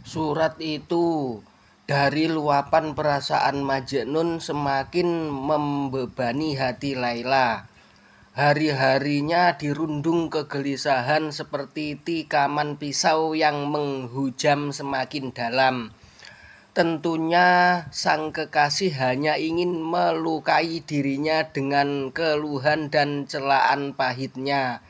Surat itu dari luapan perasaan Majnun semakin membebani hati Laila. Hari-harinya dirundung kegelisahan seperti tikaman pisau yang menghujam semakin dalam. Tentunya sang kekasih hanya ingin melukai dirinya dengan keluhan dan celaan pahitnya.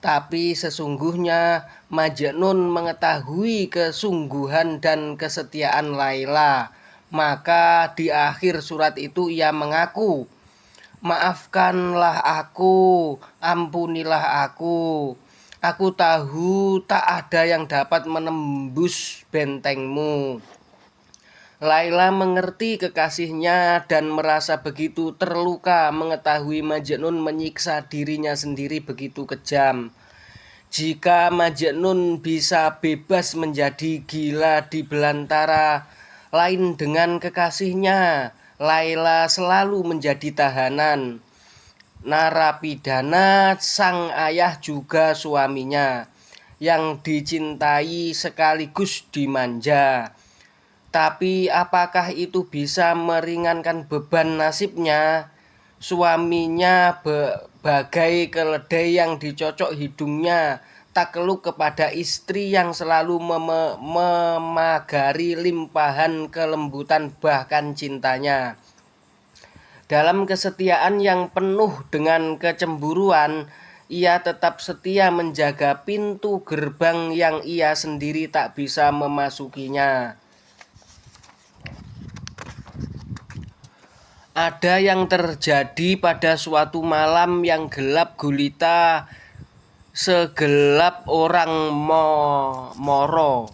Tapi sesungguhnya Majnun mengetahui kesungguhan dan kesetiaan Laila. Maka di akhir surat itu ia mengaku, "Maafkanlah aku, ampunilah aku. Aku tahu tak ada yang dapat menembus bentengmu." Laila mengerti kekasihnya dan merasa begitu terluka mengetahui Majnun menyiksa dirinya sendiri begitu kejam. Jika Majnun bisa bebas menjadi gila di belantara lain dengan kekasihnya, Laila selalu menjadi tahanan, narapidana sang ayah juga suaminya, yang dicintai sekaligus dimanja. Tapi apakah itu bisa meringankan beban nasibnya? Suaminya bagai keledai yang dicocok hidungnya, takluk kepada istri yang selalu memagari limpahan kelembutan bahkan cintanya. Dalam kesetiaan yang penuh dengan kecemburuan, ia tetap setia menjaga pintu gerbang yang ia sendiri tak bisa memasukinya. Ada yang terjadi pada suatu malam yang gelap gulita, segelap orang moro.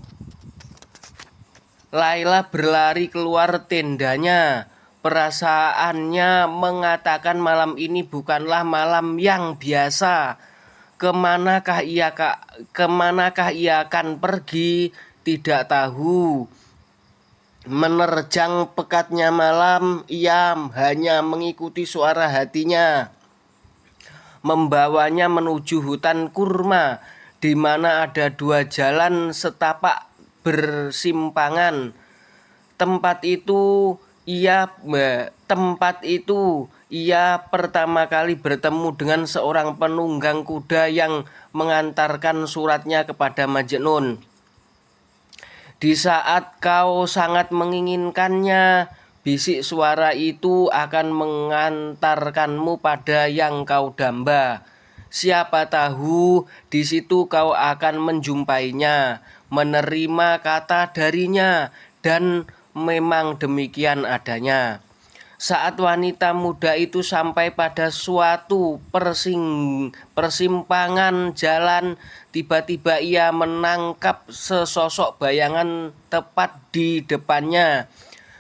Laila berlari keluar tendanya. Perasaannya mengatakan malam ini bukanlah malam yang biasa. Kemanakah ia akan pergi? Tidak tahu. Menerjang pekatnya malam, ia hanya mengikuti suara hatinya, membawanya menuju hutan kurma, di mana ada dua jalan setapak bersimpangan. Tempat itu ia pertama kali bertemu dengan seorang penunggang kuda yang mengantarkan suratnya kepada Majnun. Di saat kau sangat menginginkannya, bisik suara itu akan mengantarkanmu pada yang kau damba. Siapa tahu di situ kau akan menjumpainya, menerima kata darinya, dan memang demikian adanya. Saat wanita muda itu sampai pada suatu persimpangan jalan, tiba-tiba ia menangkap sesosok bayangan tepat di depannya,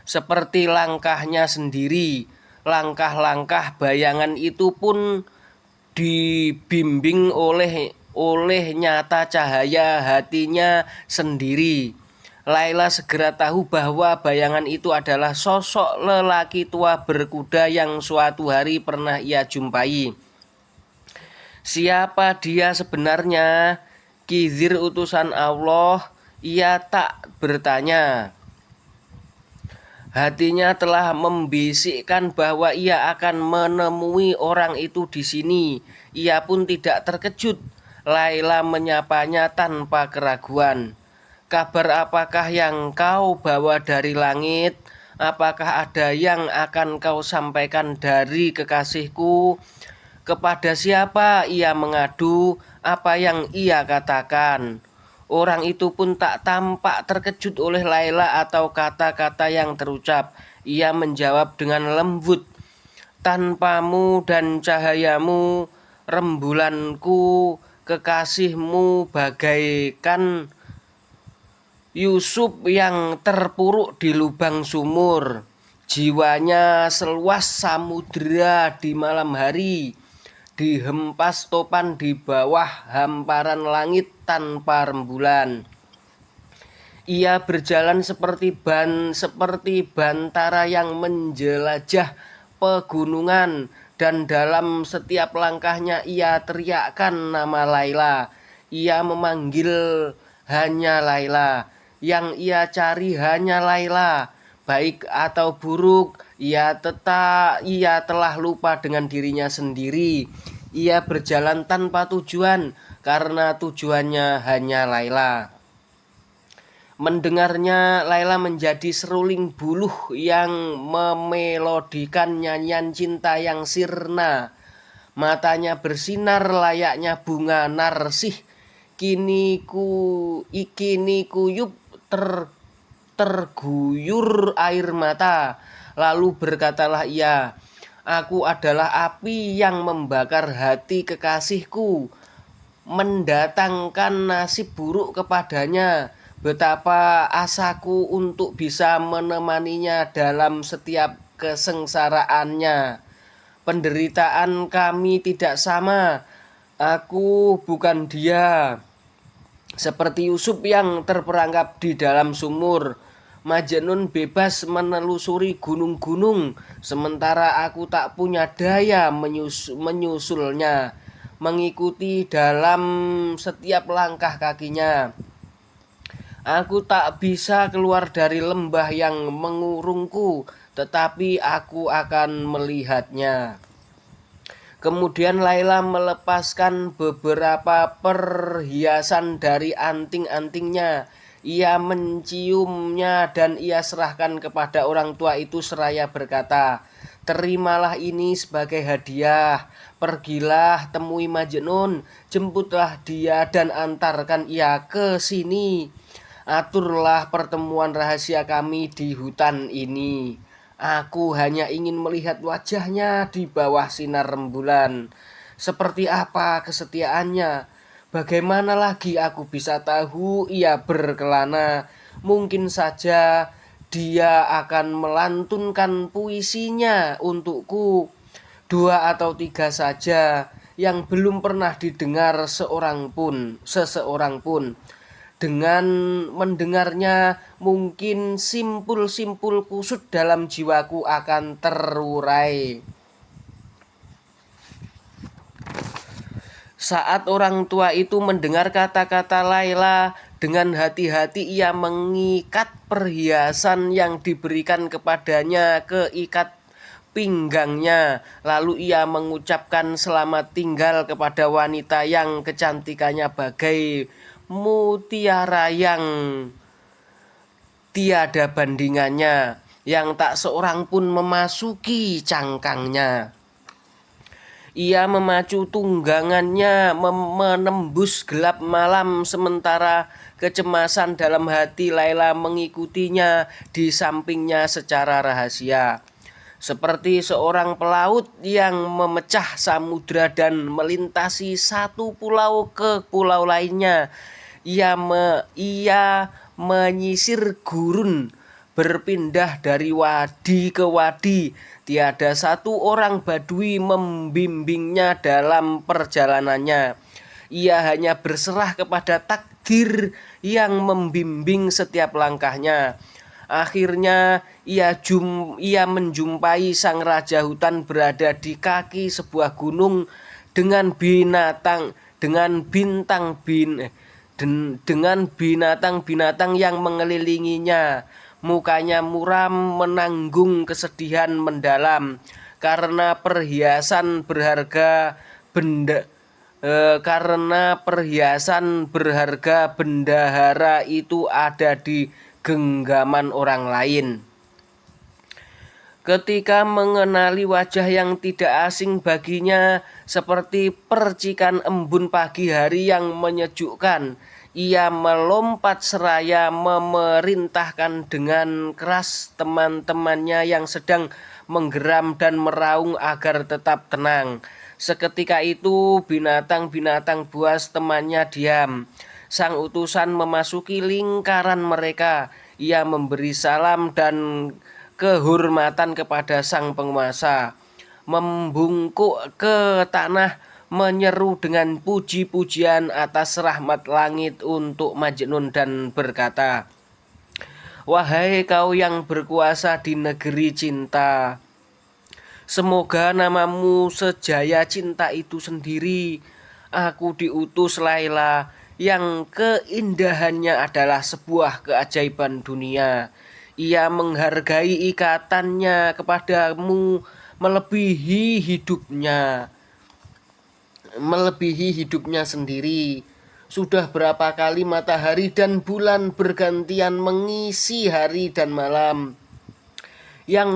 seperti langkahnya sendiri. Langkah-langkah bayangan itu pun dibimbing oleh nyata cahaya hatinya sendiri. Laila segera tahu bahwa bayangan itu adalah sosok lelaki tua berkuda yang suatu hari pernah ia jumpai. Siapa dia sebenarnya? Khidir utusan Allah? Ia tak bertanya. Hatinya telah membisikkan bahwa ia akan menemui orang itu di sini. Ia pun tidak terkejut. Laila menyapanya tanpa keraguan. Kabar apakah yang kau bawa dari langit? Apakah ada yang akan kau sampaikan dari kekasihku? Kepada siapa ia mengadu? Apa yang ia katakan? Orang itu pun tak tampak terkejut oleh Laila atau kata-kata yang terucap. Ia menjawab dengan lembut, "Tanpamu dan cahayamu, rembulanku, kekasihmu bagaikan Yusuf yang terpuruk di lubang sumur. Jiwanya seluas samudera di malam hari, dihempas topan di bawah hamparan langit tanpa rembulan. Ia berjalan seperti bantara yang menjelajah pegunungan, dan dalam setiap langkahnya ia teriakkan nama Laila. Ia memanggil hanya Laila. Yang ia cari hanya Laila. Baik atau buruk, ia telah lupa dengan dirinya sendiri. Ia berjalan tanpa tujuan karena tujuannya hanya Laila. Mendengarnya, Laila menjadi seruling buluh yang memelodikan nyanyian cinta yang sirna. Matanya bersinar layaknya bunga narsih. Kini kuyup terguyur air mata. Lalu berkatalah ia, "Aku adalah api yang membakar hati kekasihku, mendatangkan nasib buruk kepadanya. Betapa asaku untuk bisa menemaninya dalam setiap kesengsaraannya. Penderitaan kami tidak sama. Aku bukan dia. Seperti Yusuf yang terperangkap di dalam sumur. Majnun bebas menelusuri gunung-gunung, sementara aku tak punya daya menyusulnya, mengikuti dalam setiap langkah kakinya. Aku tak bisa keluar dari lembah yang mengurungku, tetapi aku akan melihatnya." Kemudian Laila melepaskan beberapa perhiasan dari anting-antingnya. Ia menciumnya dan ia serahkan kepada orang tua itu seraya berkata, "Terimalah ini sebagai hadiah. Pergilah temui Majnun, jemputlah dia dan antarkan ia ke sini. Aturlah pertemuan rahasia kami di hutan ini. Aku hanya ingin melihat wajahnya di bawah sinar rembulan. Seperti apa kesetiaannya? Bagaimana lagi aku bisa tahu ia berkelana? Mungkin saja dia akan melantunkan puisinya untukku. 2 atau 3 saja yang belum pernah didengar seseorang pun. Dengan mendengarnya, mungkin simpul-simpul kusut dalam jiwaku akan terurai." Saat orang tua itu mendengar kata-kata Laila, dengan hati-hati ia mengikat perhiasan yang diberikan kepadanya ke ikat pinggangnya. Lalu ia mengucapkan selamat tinggal kepada wanita yang kecantikannya bagai mutiara yang tiada bandingannya, yang tak seorang pun memasuki cangkangnya. Ia memacu tunggangannya menembus gelap malam, sementara kecemasan dalam hati Laila mengikutinya di sampingnya secara rahasia. Seperti seorang pelaut yang memecah samudra dan melintasi satu pulau ke pulau lainnya, ia menyisir gurun, berpindah dari wadi ke wadi. Tiada satu orang Badui membimbingnya dalam perjalanannya. Ia hanya berserah kepada takdir yang membimbing setiap langkahnya. Akhirnya ia menjumpai sang raja hutan berada di kaki sebuah gunung dengan binatang-binatang yang mengelilinginya. Mukanya muram, menanggung kesedihan mendalam karena perhiasan berharga bendahara itu ada di genggaman orang lain. Ketika mengenali wajah yang tidak asing baginya, seperti percikan embun pagi hari yang menyejukkan, ia melompat seraya memerintahkan dengan keras teman-temannya yang sedang menggeram dan meraung agar tetap tenang. Seketika itu binatang-binatang buas temannya diam. Sang utusan memasuki lingkaran mereka. Ia memberi salam dan kehormatan kepada sang penguasa, membungkuk ke tanah, menyeru dengan puji-pujian atas rahmat langit untuk Majnun dan berkata, "Wahai kau yang berkuasa di negeri cinta, semoga namamu sejaya cinta itu sendiri. Aku diutus Laila yang keindahannya adalah sebuah keajaiban dunia. Ia menghargai ikatannya kepadamu melebihi hidupnya sendiri. Sudah berapa kali matahari dan bulan bergantian mengisi hari dan malam yang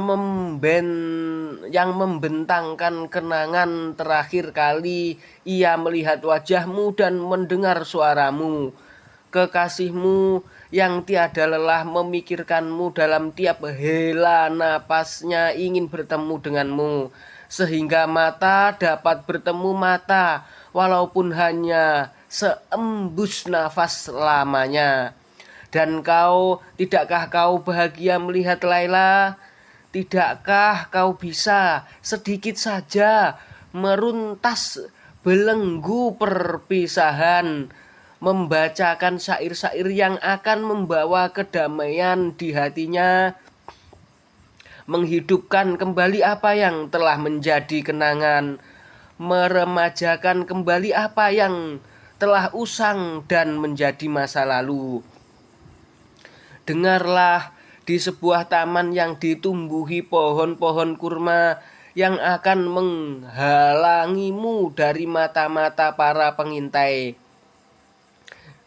membentangkan kenangan. Terakhir kali ia melihat wajahmu dan mendengar suaramu. Kekasihmu yang tiada lelah memikirkanmu dalam tiap hela napasnya ingin bertemu denganmu, sehingga mata dapat bertemu mata walaupun hanya seembus nafas lamanya. Dan tidakkah kau bahagia melihat Laila? Tidakkah kau bisa sedikit saja meruntas belenggu perpisahan, membacakan syair-syair yang akan membawa kedamaian di hatinya, menghidupkan kembali apa yang telah menjadi kenangan, meremajakan kembali apa yang telah usang dan menjadi masa lalu. Dengarlah, di sebuah taman yang ditumbuhi pohon-pohon kurma yang akan menghalangimu dari mata-mata para pengintai.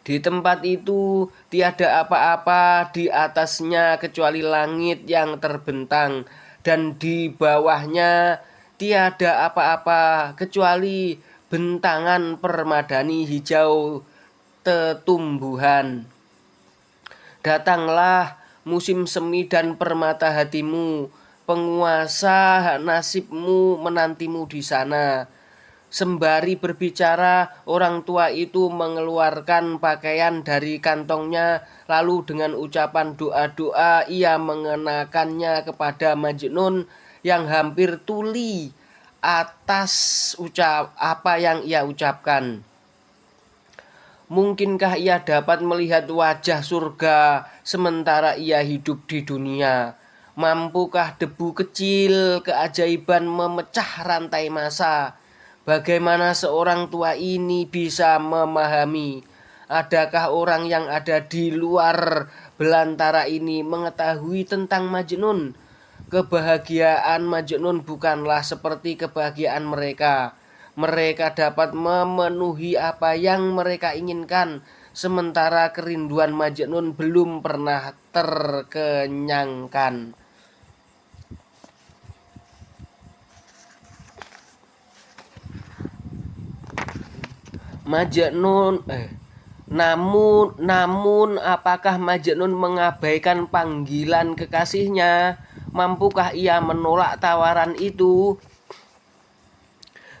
Di tempat itu tiada apa-apa di atasnya kecuali langit yang terbentang, dan di bawahnya tiada apa-apa kecuali bentangan permadani hijau tetumbuhan. Datanglah musim semi dan permata hatimu, penguasa nasibmu menantimu di sana. Sembari berbicara, orang tua itu mengeluarkan pakaian dari kantongnya, lalu dengan ucapan doa-doa ia mengenakannya kepada Majnun yang hampir tuli atas apa yang ia ucapkan. Mungkinkah ia dapat melihat wajah surga sementara ia hidup di dunia? Mampukah debu kecil keajaiban memecah rantai masa? Bagaimana seorang tua ini bisa memahami? Adakah orang yang ada di luar belantara ini mengetahui tentang Majnun? Kebahagiaan Majnun bukanlah seperti kebahagiaan mereka. Mereka dapat memenuhi apa yang mereka inginkan, sementara kerinduan Majnun belum pernah terkenyangkan. Namun apakah Majnun mengabaikan panggilan kekasihnya? Mampukah ia menolak tawaran itu?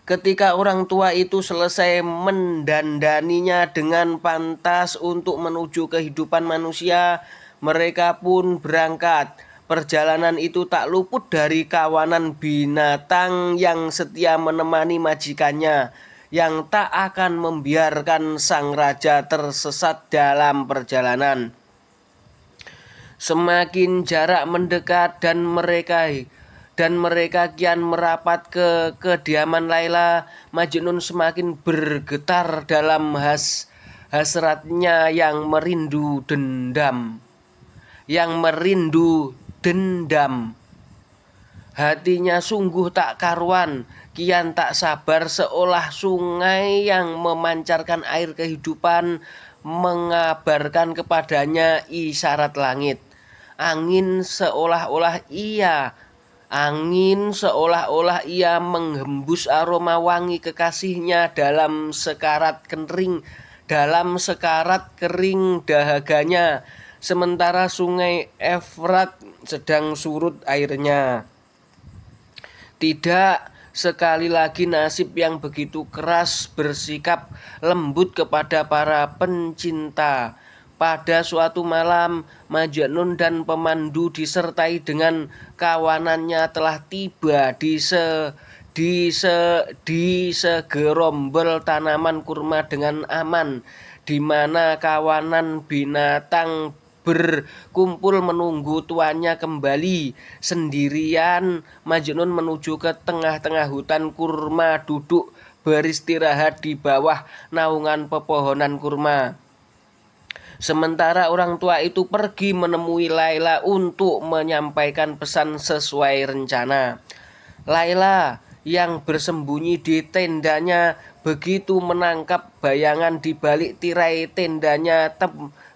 Ketika orang tua itu selesai mendandaninya dengan pantas untuk menuju kehidupan manusia, mereka pun berangkat. Perjalanan itu tak luput dari kawanan binatang yang setia menemani majikannya, yang tak akan membiarkan sang raja tersesat dalam perjalanan. Semakin jarak mendekat dan mereka kian merapat ke kediaman Laila, Majnun semakin bergetar dalam hasratnya yang merindu dendam. Hatinya sungguh tak karuan, kian tak sabar, seolah sungai yang memancarkan air kehidupan mengabarkan kepadanya isyarat langit. Angin seolah-olah ia menghembus aroma wangi kekasihnya dalam sekarat kering dahaganya, sementara sungai Efrat sedang surut airnya. Tidak, sekali lagi nasib yang begitu keras bersikap lembut kepada para pencinta. Pada suatu malam, Majnun dan pemandu disertai dengan kawanannya telah tiba di segerombol tanaman kurma dengan aman, di mana kawanan binatang berkumpul menunggu tuannya kembali. Sendirian, Majnun menuju ke tengah-tengah hutan kurma, duduk beristirahat di bawah naungan pepohonan kurma. Sementara orang tua itu pergi menemui Laila untuk menyampaikan pesan sesuai rencana. Laila yang bersembunyi di tendanya begitu menangkap bayangan di balik tirai tendanya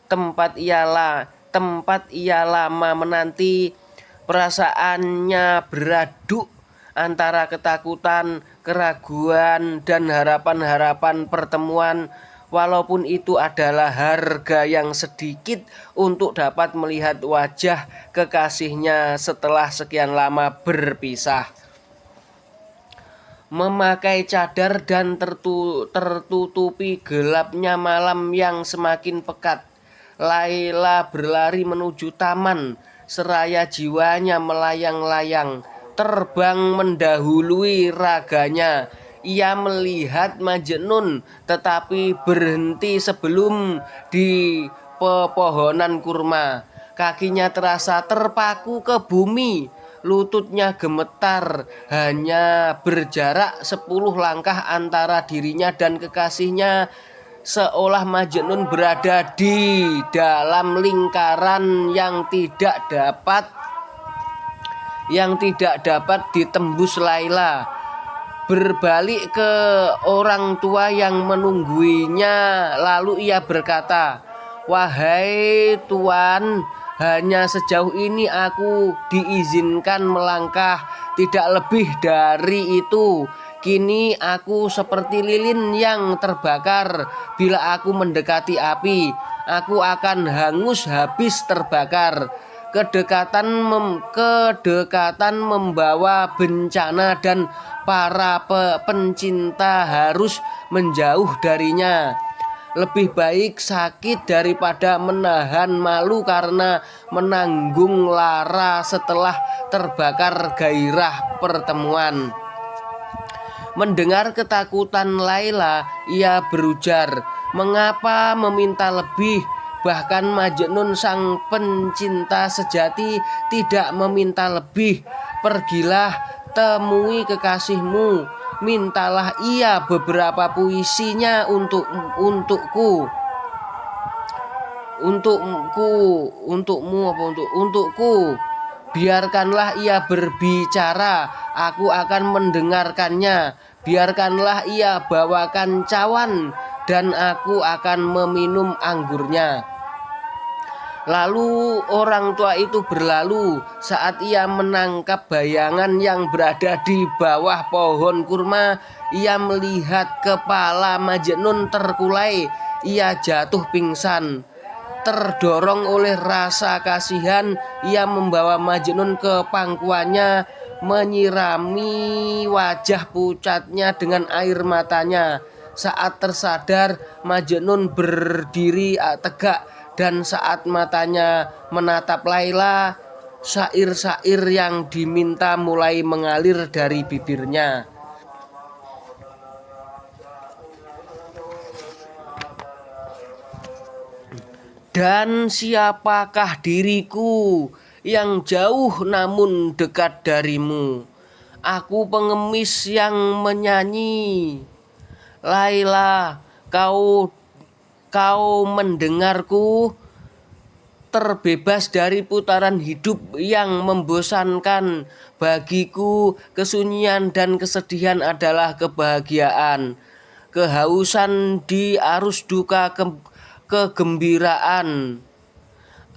tempat ia lama menanti. Perasaannya beraduk antara ketakutan, keraguan, dan harapan-harapan pertemuan. Walaupun itu adalah harga yang sedikit untuk dapat melihat wajah kekasihnya setelah sekian lama berpisah. Memakai cadar dan tertutupi gelapnya malam yang semakin pekat, Laila berlari menuju taman. Seraya jiwanya melayang-layang, terbang mendahului raganya. Ia melihat Majnun, tetapi berhenti sebelum di pepohonan kurma. Kakinya terasa terpaku ke bumi, lututnya gemetar. Hanya berjarak 10 langkah antara dirinya dan kekasihnya, seolah Majnun berada di dalam lingkaran yang tidak dapat ditembus Laila. Berbalik ke orang tua yang menungguinya, lalu ia berkata, "Wahai Tuan, hanya sejauh ini aku diizinkan melangkah, tidak lebih dari itu. Kini aku seperti lilin yang terbakar. Bila aku mendekati api, aku akan hangus habis terbakar. Kedekatan membawa bencana dan para pencinta harus menjauh darinya. Lebih baik sakit daripada menahan malu karena menanggung lara setelah terbakar gairah pertemuan." Mendengar ketakutan Laila, ia berujar, "Mengapa meminta lebih? Bahkan Majnun sang pencinta sejati tidak meminta lebih. Pergilah, temui kekasihmu, mintalah ia beberapa puisinya untukku. Biarkanlah ia berbicara, aku akan mendengarkannya. Biarkanlah ia bawakan cawan, dan aku akan meminum anggurnya." Lalu orang tua itu berlalu. Saat ia menangkap bayangan yang berada di bawah pohon kurma, ia melihat kepala Majnun terkulai. Ia jatuh pingsan. Terdorong oleh rasa kasihan, ia membawa Majnun ke pangkuannya, menyirami wajah pucatnya dengan air matanya. Saat tersadar, Majnun berdiri tegak, dan saat matanya menatap Laila, syair-syair yang diminta mulai mengalir dari bibirnya. Dan siapakah diriku yang jauh namun dekat darimu? Aku pengemis yang menyanyi. Laila, kau mendengarku? Terbebas dari putaran hidup yang membosankan. Bagiku, kesunyian dan kesedihan adalah kebahagiaan. Kehausan di arus duka, kegembiraan.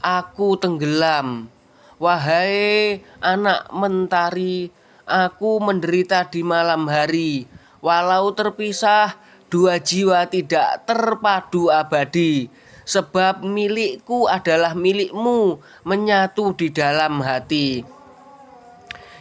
Aku tenggelam. Wahai anak mentari, aku menderita di malam hari. Walau terpisah, dua jiwa tidak terpadu abadi. Sebab milikku adalah milikmu, menyatu di dalam hati.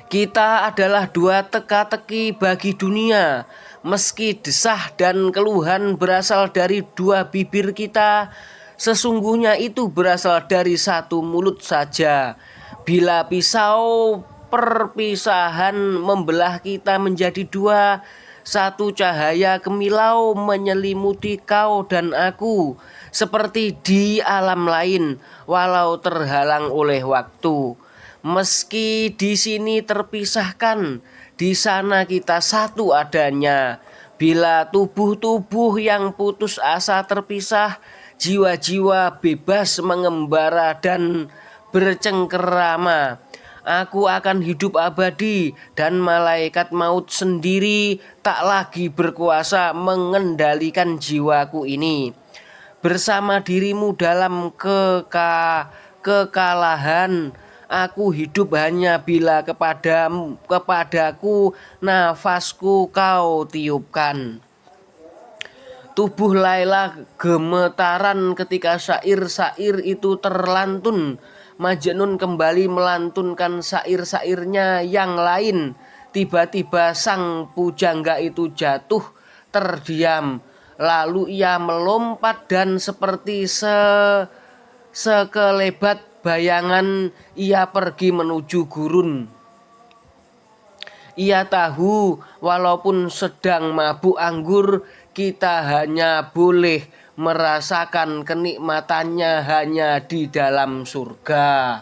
Kita adalah dua teka-teki bagi dunia. Meski desah dan keluhan berasal dari dua bibir kita, sesungguhnya itu berasal dari satu mulut saja. Bila pisau perpisahan membelah kita menjadi dua, satu cahaya kemilau menyelimuti kau dan aku, seperti di alam lain, walau terhalang oleh waktu. Meski di sini terpisahkan, di sana kita satu adanya. Bila tubuh-tubuh yang putus asa terpisah, jiwa-jiwa bebas mengembara dan bercengkerama. Aku akan hidup abadi dan malaikat maut sendiri tak lagi berkuasa mengendalikan jiwaku ini. Bersama dirimu dalam kekalahan, aku hidup hanya bila kepadaku nafasku kau tiupkan. Tubuh Laila gemetaran ketika syair-syair itu terlantun. Majnun kembali melantunkan syair-syairnya yang lain. Tiba-tiba sang pujangga itu jatuh terdiam. Lalu ia melompat dan seperti sekelebat bayangan ia pergi menuju gurun. Ia tahu walaupun sedang mabuk anggur, kita hanya boleh merasakan kenikmatannya hanya di dalam surga.